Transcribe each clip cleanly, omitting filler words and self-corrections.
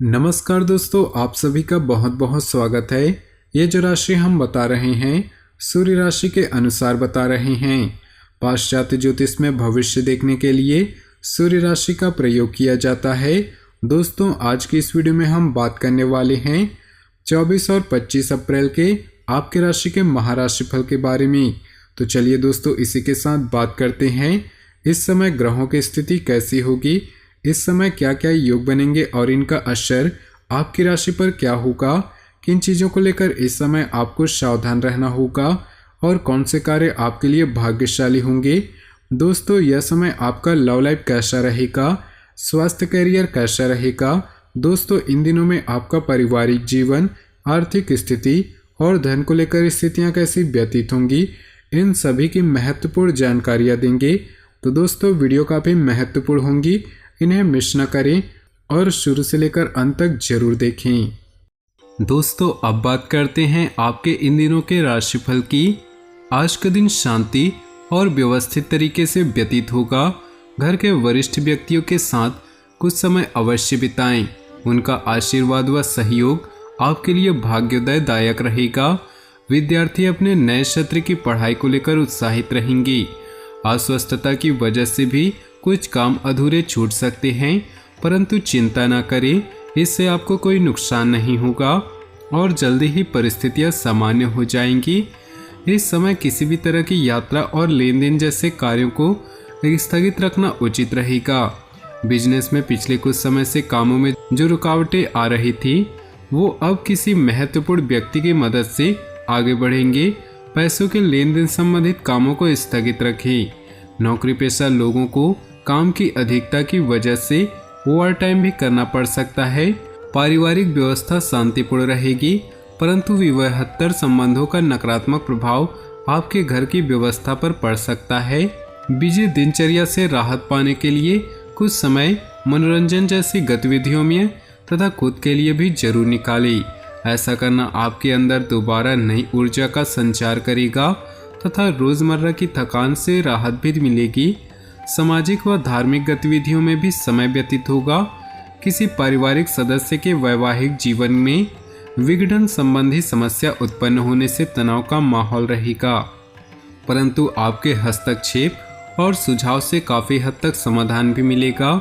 नमस्कार दोस्तों, आप सभी का बहुत बहुत स्वागत है। ये जो राशि हम बता रहे हैं सूर्य राशि के अनुसार बता रहे हैं। पाश्चात्य ज्योतिष में भविष्य देखने के लिए सूर्य राशि का प्रयोग किया जाता है। दोस्तों, आज की इस वीडियो में हम बात करने वाले हैं 24 और 25 अप्रैल के आपके राशि के महाराशि फल के बारे में। तो चलिए दोस्तों, इसी के साथ बात करते हैं इस समय ग्रहों की स्थिति कैसी होगी, इस समय क्या क्या योग बनेंगे और इनका असर आपकी राशि पर क्या होगा, किन चीज़ों को लेकर इस समय आपको सावधान रहना होगा और कौन से कार्य आपके लिए भाग्यशाली होंगे। दोस्तों, यह समय आपका लव लाइफ कैसा रहेगा, स्वास्थ्य करियर कैसा रहेगा। दोस्तों, इन दिनों में आपका पारिवारिक जीवन, आर्थिक स्थिति और धन को लेकर स्थितियाँ कैसी व्यतीत होंगी, इन सभी की महत्वपूर्ण जानकारियाँ देंगे। तो दोस्तों, वीडियो काफ़ी महत्वपूर्ण होंगी, इन्हें मिस न करें और शुरू से लेकर अंत तक जरूर देखें। दोस्तों, अब बात करते हैं आपके इन दिनों के राशिफल की। आज का दिन शांति और व्यवस्थित तरीके से व्यतीत होगा। घर के वरिष्ठ व्यक्तियों के साथ कुछ समय अवश्य बिताएं। उनका आशीर्वाद व सहयोग आपके लिए भाग्योदयदायक रहेगा। विद्यार्थी अपने नए क्षेत्र की पढ़ाई को लेकर उत्साहित रहेंगे। अस्वस्थता की वजह से भी कुछ काम अधूरे छूट सकते हैं, परंतु चिंता न करें, इससे आपको कोई नुकसान नहीं होगा और जल्दी ही परिस्थितियां सामान्य हो जाएंगी। इस समय किसी भी तरह की यात्रा और लेन देन जैसे कार्यों को स्थगित रखना उचित रहेगा। बिजनेस में पिछले कुछ समय से कामों में जो रुकावटें आ रही थी, वो अब किसी महत्वपूर्ण व्यक्ति की मदद से आगे बढ़ेंगे। पैसों के लेन देन संबंधित कामों को स्थगित रखें। नौकरी पेशा लोगों को काम की अधिकता की वजह से ओवर टाइम भी करना पड़ सकता है। पारिवारिक व्यवस्था शांतिपूर्ण रहेगी, परंतु विवाहेतर संबंधों का नकारात्मक प्रभाव आपके घर की व्यवस्था पर पड़ सकता है। बिजी दिनचर्या से राहत पाने के लिए कुछ समय मनोरंजन जैसी गतिविधियों में तथा खुद के लिए भी जरूर निकालें। ऐसा करना आपके अंदर दोबारा नई ऊर्जा का संचार करेगा तथा रोजमर्रा की थकान से राहत भी मिलेगी। सामाजिक व धार्मिक गतिविधियों में भी समय व्यतीत होगा। किसी पारिवारिक सदस्य के वैवाहिक जीवन में विघटन संबंधी समस्या उत्पन्न होने से तनाव का माहौल रहेगा, परंतु आपके हस्तक्षेप और सुझाव से काफी हद तक समाधान भी मिलेगा।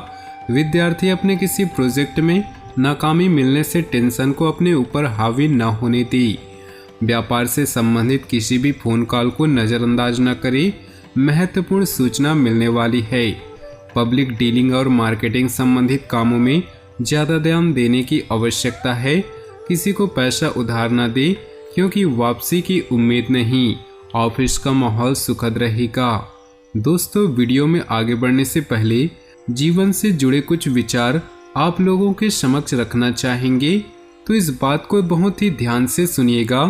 विद्यार्थी अपने किसी प्रोजेक्ट में नाकामी मिलने से टेंशन को अपने ऊपर हावी न होने दी। व्यापार से संबंधित किसी भी फोन कॉल को नजरअंदाज न करें, महत्वपूर्ण सूचना मिलने वाली है। पब्लिक डीलिंग और मार्केटिंग संबंधित कामों में ज़्यादा ध्यान देने की आवश्यकता है। किसी को पैसा उधार न दे, क्योंकि वापसी की उम्मीद नहीं। ऑफिस का माहौल सुखद रहेगा। दोस्तों, वीडियो में आगे बढ़ने से पहले जीवन से जुड़े कुछ विचार आप लोगों के समक्ष रखना चाहेंगे, तो इस बात को बहुत ही ध्यान से सुनिएगा,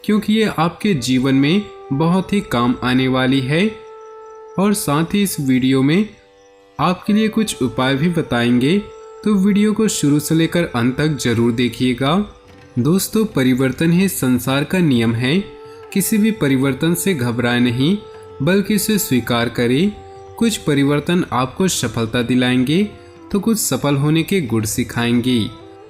क्योंकि ये आपके जीवन में बहुत ही काम आने वाली है। और साथ ही इस वीडियो में आपके लिए कुछ उपाय भी बताएंगे, तो वीडियो को शुरू से लेकर अंत तक जरूर देखिएगा। दोस्तों, परिवर्तन ही संसार का नियम है। किसी भी परिवर्तन से घबराए नहीं, बल्कि इसे स्वीकार करें। कुछ परिवर्तन आपको सफलता दिलाएंगे, तो कुछ सफल होने के गुण सिखाएंगे।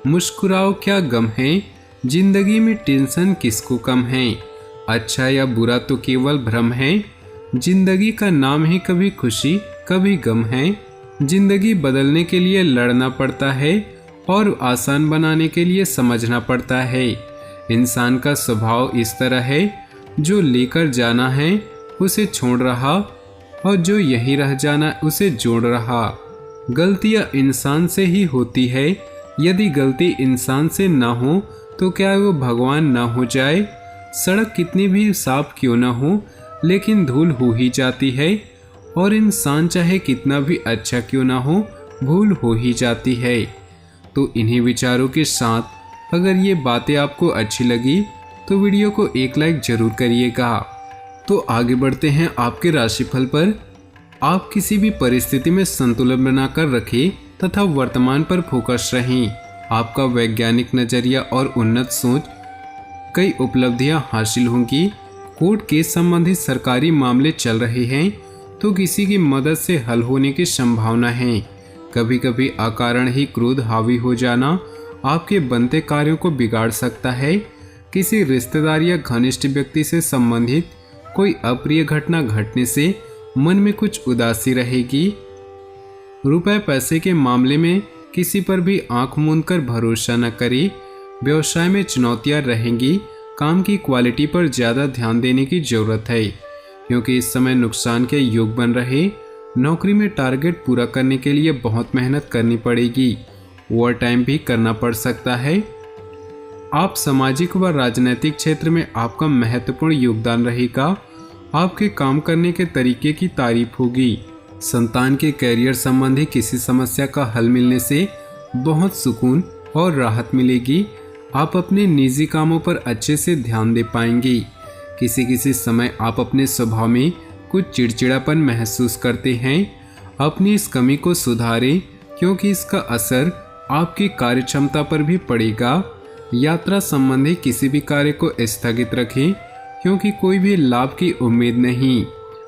मुस्कुराओ, क्या गम है, जिंदगी में टेंशन किसको कम है। अच्छा या बुरा तो केवल भ्रम है, जिंदगी का नाम ही कभी खुशी कभी गम है। जिंदगी बदलने के लिए लड़ना पड़ता है और आसान बनाने के लिए समझना पड़ता है। इंसान का स्वभाव इस तरह है, जो लेकर जाना है उसे छोड़ रहा और जो यहीं रह जाना उसे जोड़ रहा। गलतियां इंसान से ही होती है। यदि गलती इंसान से ना हो तो क्या वो भगवान ना हो जाए। सड़क कितनी भी साफ क्यों ना हो, लेकिन धूल हो ही जाती है, और इंसान चाहे कितना भी अच्छा क्यों ना हो, भूल हो ही जाती है। तो इन्हीं विचारों के साथ अगर ये बातें आपको अच्छी लगी तो वीडियो को एक लाइक जरूर करिएगा। तो आगे बढ़ते हैं आपके राशिफल पर। आप किसी भी परिस्थिति में संतुलन बनाकर रखें तथा वर्तमान पर फोकस रहें। आपका वैज्ञानिक नजरिया और उन्नत सोच कई उपलब्धियां हासिल होंगी। कोर्ट केस संबंधित सरकारी मामले चल रहे हैं, तो किसी की मदद से हल होने की संभावना है। कभी कभी अकारण ही क्रोध हावी हो जाना आपके बनते कार्यों को बिगाड़ सकता है। किसी रिश्तेदार या घनिष्ठ व्यक्ति से संबंधित कोई अप्रिय घटना घटने से मन में कुछ उदासी रहेगी। रुपए पैसे के मामले में किसी पर भी आंख मूंद कर भरोसा न करें। व्यवसाय में चुनौतियां रहेंगी। काम की क्वालिटी पर ज़्यादा ध्यान देने की जरूरत है, क्योंकि इस समय नुकसान के योग बन रहे। नौकरी में टारगेट पूरा करने के लिए बहुत मेहनत करनी पड़ेगी। ओवर टाइम भी करना पड़ सकता है। आप सामाजिक व राजनीतिक क्षेत्र में आपका महत्वपूर्ण योगदान रहेगा। आपके काम करने के तरीके की तारीफ होगी। संतान के कैरियर संबंधी किसी समस्या का हल मिलने से बहुत सुकून और राहत मिलेगी। आप अपने निजी कामों पर अच्छे से ध्यान दे पाएंगे। किसी समय आप अपने स्वभाव में कुछ चिड़चिड़ापन महसूस करते हैं। अपनी इस कमी को सुधारें, क्योंकि इसका असर आपकी कार्यक्षमता पर भी पड़ेगा। यात्रा संबंधी किसी भी कार्य को स्थगित रखें, क्योंकि कोई भी लाभ की उम्मीद नहीं।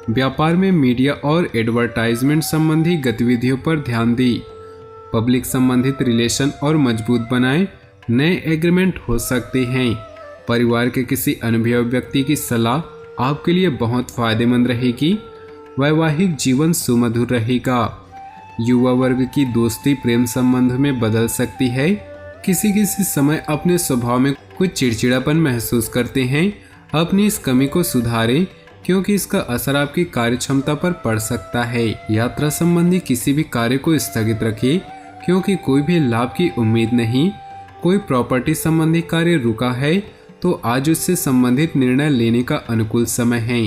व्यापार में मीडिया और एडवर्टाइजमेंट संबंधी गतिविधियों पर ध्यान दें। पब्लिक संबंधित रिलेशन और मजबूत बनाएं। नए एग्रीमेंट हो सकते हैं। परिवार के किसी अनुभवी व्यक्ति की सलाह आपके लिए बहुत फायदेमंद रहेगी। वैवाहिक जीवन सुमधुर रहेगा। युवा वर्ग की दोस्ती प्रेम संबंध में बदल सकती है। किसी समय अपने स्वभाव में कुछ चिड़चिड़ापन महसूस करते हैं। अपनी इस कमी को सुधारें, क्योंकि इसका असर आपकी कार्यक्षमता पर पड़ सकता है। यात्रा संबंधी किसी भी कार्य को स्थगित रखें, क्योंकि कोई भी लाभ की उम्मीद नहीं। कोई प्रॉपर्टी संबंधी कार्य रुका है तो आज उससे संबंधित निर्णय लेने का अनुकूल समय है।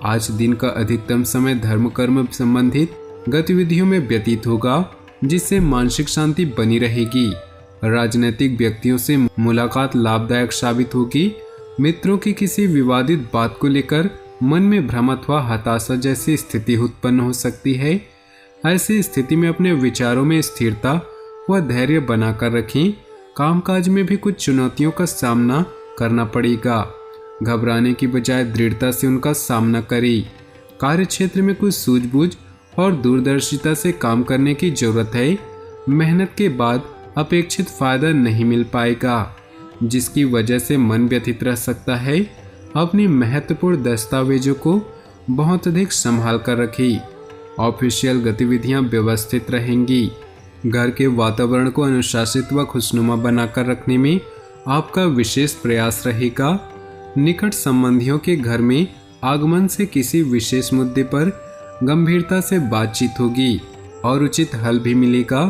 आज दिन का अधिकतम समय धर्म कर्म संबंधित गतिविधियों में व्यतीत होगा, जिससे मानसिक शांति बनी रहेगी। राजनीतिक व्यक्तियों से मुलाकात लाभदायक साबित होगी। मित्रों की किसी विवादित बात को लेकर मन में भ्रम अथवा हताशा जैसी स्थिति उत्पन्न हो सकती है। ऐसी स्थिति में अपने विचारों में स्थिरता व धैर्य बनाकर रखें। कामकाज में भी कुछ चुनौतियों का सामना करना पड़ेगा। घबराने की बजाय दृढ़ता से उनका सामना करें। कार्य क्षेत्र में कुछ सूझबूझ और दूरदर्शिता से काम करने की जरूरत है। मेहनत के बाद अपेक्षित फायदा नहीं मिल पाएगा, जिसकी वजह से मन व्यथित रह सकता है। अपनी महत्वपूर्ण दस्तावेजों को बहुत अधिक संभाल कर रखें। ऑफिशियल गतिविधियां व्यवस्थित रहेंगी। घर के वातावरण को अनुशासित व खुशनुमा बनाकर रखने में आपका विशेष प्रयास रहेगा। निकट संबंधियों के घर में आगमन से किसी विशेष मुद्दे पर गंभीरता से बातचीत होगी और उचित हल भी मिलेगा।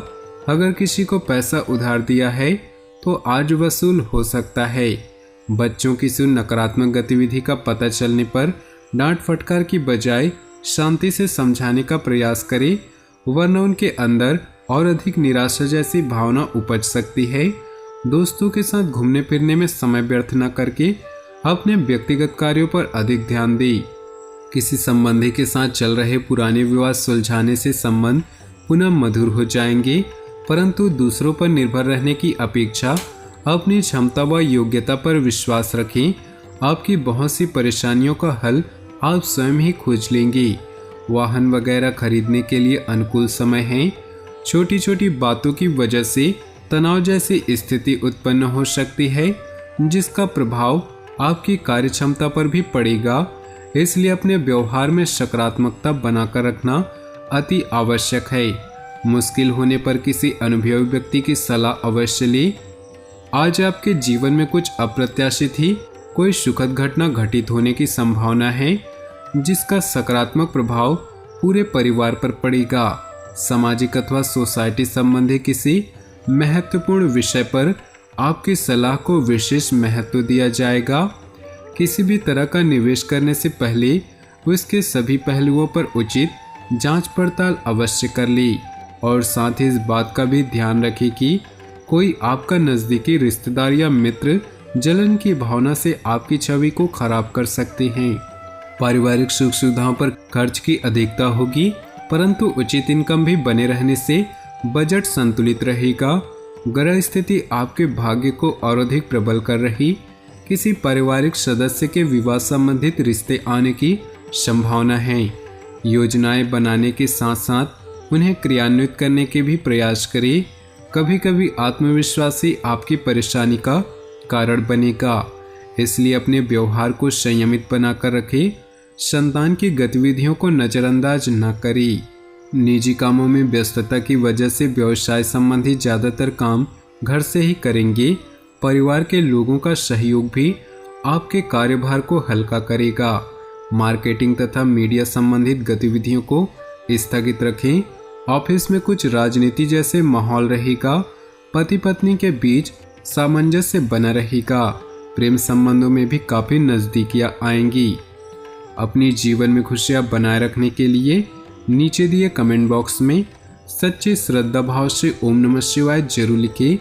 अगर किसी को पैसा उधार दिया है तो आज वसूल हो सकता है। बच्चों की नकारात्मक गतिविधि का पता चलने पर डांट फटकार की बजाय शांति से समझाने का प्रयास करें, वरना उनके अंदर और अधिक निराशा जैसी भावना उपज सकती है। दोस्तों के साथ घूमने फिरने में समय व्यर्थ न करके अपने व्यक्तिगत कार्यों पर अधिक ध्यान दें। किसी संबंधी के साथ चल रहे पुराने विवाद सुलझाने से संबंध पुनः मधुर हो जाएंगे, परंतु दूसरों पर निर्भर रहने की अपेक्षा अपनी क्षमता व योग्यता पर विश्वास रखें। आपकी बहुत सी परेशानियों का हल आप स्वयं ही खोज लेंगे। वाहन वगैरह खरीदने के लिए अनुकूल समय है। छोटी छोटी बातों की वजह से तनाव जैसी स्थिति उत्पन्न हो सकती है, जिसका प्रभाव आपकी कार्यक्षमता पर भी पड़ेगा। इसलिए अपने व्यवहार में सकारात्मकता बनाकर रखना अति आवश्यक है। मुश्किल होने पर किसी अनुभवी व्यक्ति की सलाह अवश्य लें। आज आपके जीवन में कुछ अप्रत्याशित ही कोई सुखद घटना घटित होने की संभावना है, जिसका सकारात्मक प्रभाव पूरे परिवार पर पड़ेगा। सामाजिक अथवा सोसाइटी संबंधी किसी महत्वपूर्ण विषय पर आपकी सलाह को विशेष महत्व दिया जाएगा। किसी भी तरह का निवेश करने से पहले उसके सभी पहलुओं पर उचित जांच पड़ताल अवश्य कर ली, और साथ ही इस बात का भी ध्यान रखें कि कोई आपका नज़दीकी रिश्तेदार या मित्र जलन की भावना से आपकी छवि को खराब कर सकते हैं। पारिवारिक सुख सुविधाओं पर खर्च की अधिकता होगी, परंतु उचित इनकम भी बने रहने से बजट संतुलित रहेगा। ग्रह स्थिति आपके भाग्य को और अधिक प्रबल कर रही। किसी पारिवारिक सदस्य के विवाह संबंधित रिश्ते आने की संभावना है। योजनाएं बनाने के साथ साथ उन्हें क्रियान्वित करने के भी प्रयास करें। कभी कभी आत्मविश्वास ही आपकी परेशानी का कारण बनेगा, इसलिए अपने व्यवहार को संयमित बनाकर रखें। संतान की गतिविधियों को नज़रअंदाज न करें। निजी कामों में व्यस्तता की वजह से व्यवसाय संबंधी ज़्यादातर काम घर से ही करेंगे। परिवार के लोगों का सहयोग भी आपके कार्यभार को हल्का करेगा। मार्केटिंग तथा मीडिया संबंधित गतिविधियों को स्थगित रखें। ऑफिस में कुछ राजनीति जैसे माहौल रहेगा। पति पत्नी के बीच सामंजस्य बना रहेगा। प्रेम संबंधों में भी काफ़ी नज़दीकियाँ आएंगी। अपनी जीवन में खुशियाँ बनाए रखने के लिए नीचे दिए कमेंट बॉक्स में सच्चे श्रद्धा भाव से ओम नमः शिवाय जरूर लिखें।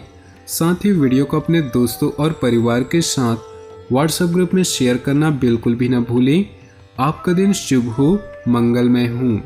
साथ ही वीडियो को अपने दोस्तों और परिवार के साथ व्हाट्सएप ग्रुप में शेयर करना बिल्कुल भी न भूलें। आपका दिन शुभ हो, मंगलमय हो।